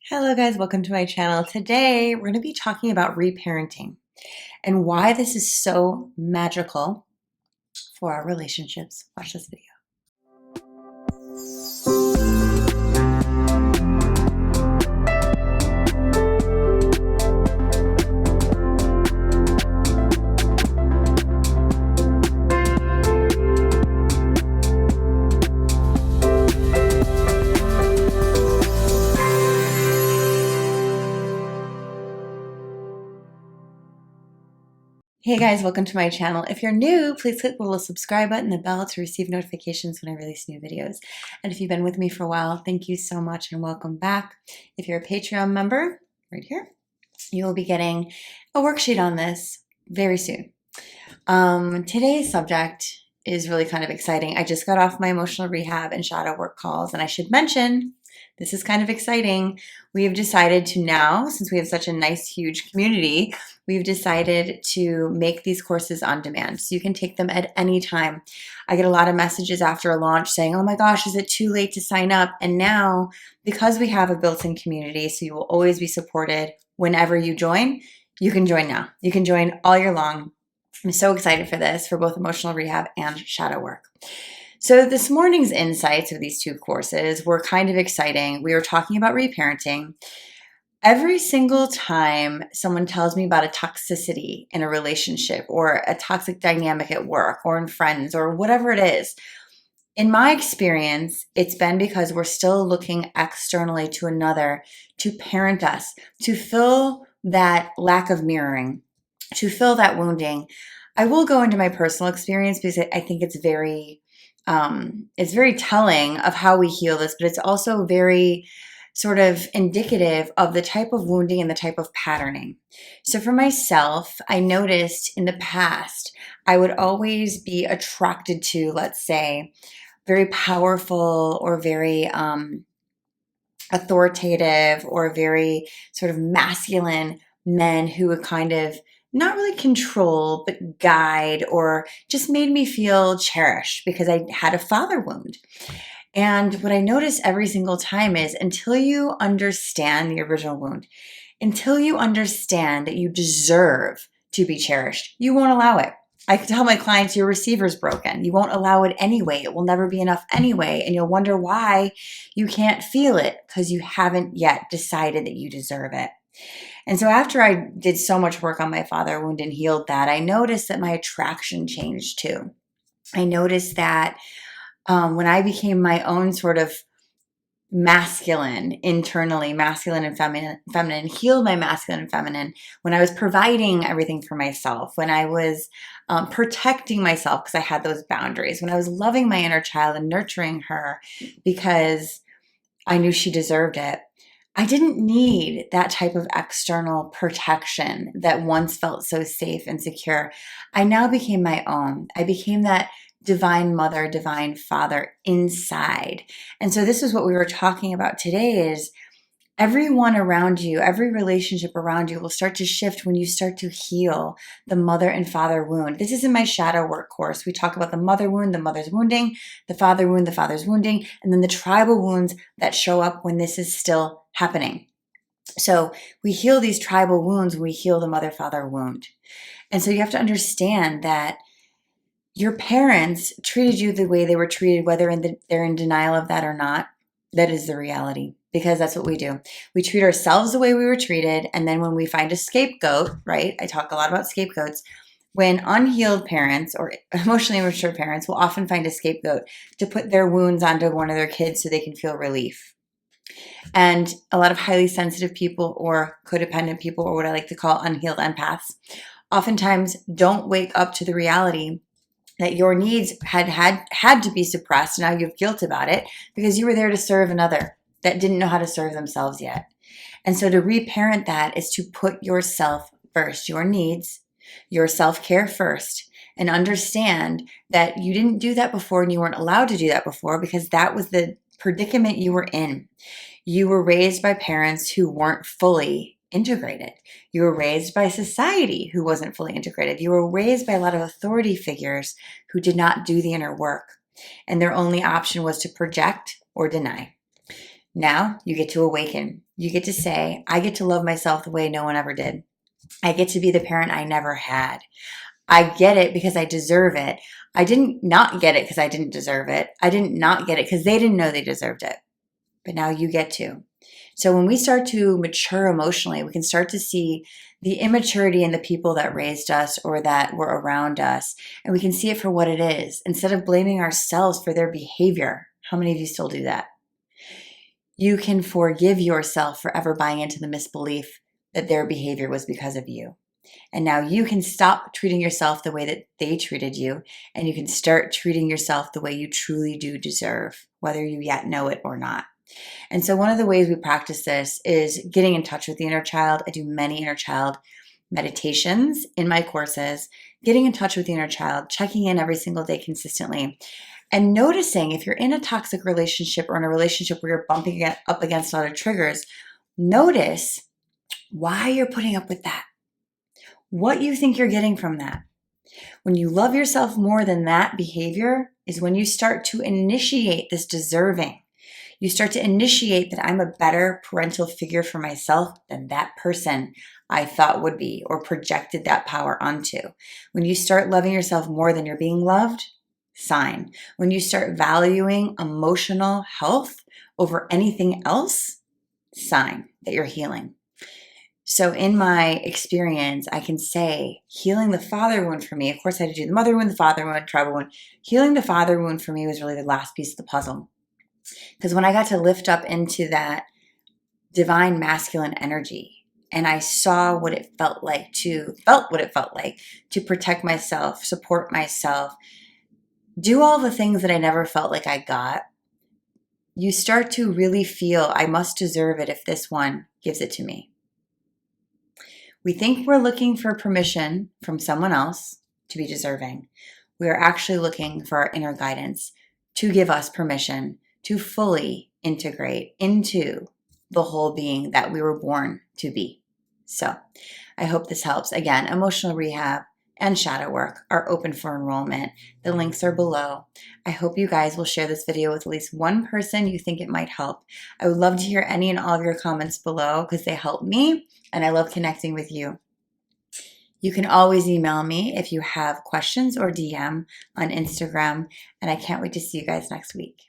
Hello guys, welcome to my channel. Today we're going to be talking about reparenting and why this is so magical for our relationships. Watch this video. Hey guys, welcome to my channel. If you're new, please click the little subscribe button and the bell to receive notifications when I release new videos. And if you've been with me for a while, thank you so much and welcome back. If you're a Patreon member, right here, you will be getting a worksheet on this very soon. Today's subject is really kind of exciting. I just got off my emotional rehab and shadow work calls, and I should mention, this is kind of exciting. We have decided to now, since we have such a nice, huge community, we've decided to make these courses on demand. So you can take them at any time. I get a lot of messages after a launch saying, oh my gosh, is it too late to sign up? And now, because we have a built-in community, so you will always be supported whenever you join, you can join now. You can join all year long. I'm so excited for this, for both emotional rehab and shadow work. So this morning's insights of these two courses were kind of exciting. We were talking about reparenting. Every single time someone tells me about a toxicity in a relationship or a toxic dynamic at work or in friends or whatever it is, in my experience, it's been because we're still looking externally to another to parent us, to fill that lack of mirroring, to fill that wounding. I will go into my personal experience because I think it's very telling of how we heal this, but it's also very sort of indicative of the type of wounding and the type of patterning. So for myself, I noticed in the past, I would always be attracted to, let's say, very powerful or very authoritative or very sort of masculine men who would kind of not really control, but guide or just made me feel cherished because I had a father wound. And what I notice every single time is until you understand the original wound, until you understand that you deserve to be cherished, you won't allow it. I can tell my clients your receiver's broken. You won't allow it anyway. It will never be enough anyway. And you'll wonder why you can't feel it because you haven't yet decided that you deserve it. And so after I did so much work on my father wound and healed that, I noticed that my attraction changed too. I noticed that when I became my own sort of masculine internally, masculine and feminine, healed my masculine and feminine, when I was providing everything for myself, when I was protecting myself because I had those boundaries, when I was loving my inner child and nurturing her because I knew she deserved it, I didn't need that type of external protection that once felt so safe and secure. I now became my own. I became that divine mother, divine father inside. And so this is what we were talking about today is everyone around you, every relationship around you will start to shift when you start to heal the mother and father wound. This is in my shadow work course. We talk about the mother wound, the mother's wounding, the father wound, the father's wounding, and then the tribal wounds that show up when this is still happening. So we heal these tribal wounds when we heal the mother-father wound. And so you have to understand that your parents treated you the way they were treated, whether they're in denial of that or not. That is the reality, because that's what we do. We treat ourselves the way we were treated, and then when we find a scapegoat, right? I talk a lot about scapegoats. When unhealed parents or emotionally immature parents will often find a scapegoat to put their wounds onto one of their kids so they can feel relief. And a lot of highly sensitive people or codependent people, or what I like to call unhealed empaths, oftentimes don't wake up to the reality that your needs had to be suppressed. Now you have guilt about it because you were there to serve another that didn't know how to serve themselves yet. And so to reparent that is to put yourself first, your needs, your self-care first, and understand that you didn't do that before and you weren't allowed to do that before because that was the predicament you were in. You were raised by parents who weren't fully integrated. You were raised by society who wasn't fully integrated. You were raised by a lot of authority figures who did not do the inner work. And their only option was to project or deny. Now you get to awaken. You get to say, I get to love myself the way no one ever did. I get to be the parent I never had. I get it because I deserve it. I didn't not get it because I didn't deserve it. I didn't not get it because they didn't know they deserved it. But now you get to. So when we start to mature emotionally, we can start to see the immaturity in the people that raised us or that were around us, and we can see it for what it is instead of blaming ourselves for their behavior. How many of you still do that? You can forgive yourself for ever buying into the misbelief that their behavior was because of you. And now you can stop treating yourself the way that they treated you, and you can start treating yourself the way you truly do deserve, whether you yet know it or not. And so one of the ways we practice this is getting in touch with the inner child. I do many inner child meditations in my courses, getting in touch with the inner child, checking in every single day consistently, and noticing if you're in a toxic relationship or in a relationship where you're bumping up against a lot of triggers, notice why you're putting up with that, what you think you're getting from that. When you love yourself more than that behavior is when you start to initiate this deserving. You start to initiate that I'm a better parental figure for myself than that person I thought would be or projected that power onto. When you start loving yourself more than you're being loved, sign. When you start valuing emotional health over anything else, sign that you're healing. So in my experience, I can say healing the father wound for me, of course I had to do the mother wound, the father wound, tribal wound. Healing the father wound for me was really the last piece of the puzzle. Because when I got to lift up into that divine masculine energy and I saw what it felt like to protect myself, support myself, do all the things that I never felt like I got, you start to really feel I must deserve it if this one gives it to me. We think we're looking for permission from someone else to be deserving. We are actually looking for our inner guidance to give us permission to fully integrate into the whole being that we were born to be. So I hope this helps. Again, emotional rehab and shadow work are open for enrollment. The links are below. I hope you guys will share this video with at least one person you think it might help. I would love to hear any and all of your comments below because they help me and I love connecting with you. You can always email me if you have questions or DM on Instagram, and I can't wait to see you guys next week.